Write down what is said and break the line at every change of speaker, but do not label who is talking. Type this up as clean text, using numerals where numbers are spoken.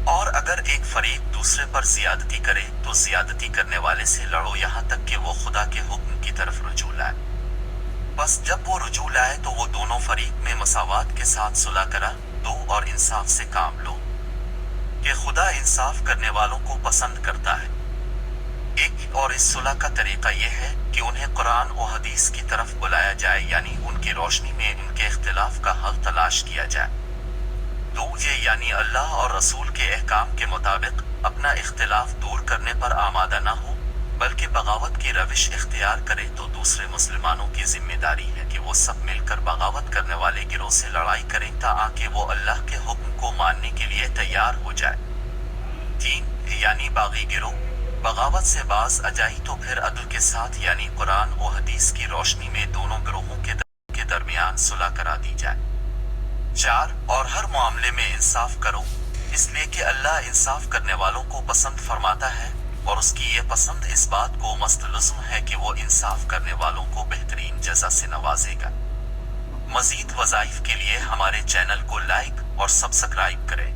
اور اگر ایک فریق دوسرے پر زیادتی کرے تو زیادتی کرنے والے سے لڑو یہاں تک کہ وہ خدا کے حکم کی طرف رجوع لائے۔ بس جب وہ رجوع لائے تو وہ دونوں فریق میں مساوات کے ساتھ صلح کرا دو اور انصاف سے کام لو، کہ خدا انصاف کرنے والوں کو پسند کرتا ہے۔ ایک اور اس صلح کا طریقہ یہ ہے کہ انہیں قرآن و حدیث کی طرف بلایا جائے، یعنی ان کی روشنی میں ان کے اختلاف کا حل تلاش کیا جائے۔ دو یہ یعنی اللہ اور رسول کے احکام کے مطابق اپنا اختلاف دور کرنے پر آمادہ نہ ہو، بلکہ بغاوت کی روش اختیار کرے تو دوسرے مسلمانوں کی ذمہ داری ہے کہ وہ سب مل کر بغاوت کرنے والے گروہ سے لڑائی کریں تاکہ وہ اللہ کے حکم کو ماننے کے لیے تیار ہو جائے۔ تین یعنی باغی گروہ بغاوت سے باز آ جائی تو پھر عدل کے ساتھ یعنی قرآن و حدیث کی روشنی میں دونوں گروہوں کے درمیان صلح کرا دی جائے۔ چار اور ہر معاملے میں انصاف کرو، اس لیے کہ اللہ انصاف کرنے والوں کو پسند فرماتا ہے، اور اس کی یہ پسند اس بات کو مستلزم ہے کہ وہ انصاف کرنے والوں کو بہترین جزا سے نوازے گا۔ مزید وظائف کے لیے ہمارے چینل کو لائک اور سبسکرائب کریں۔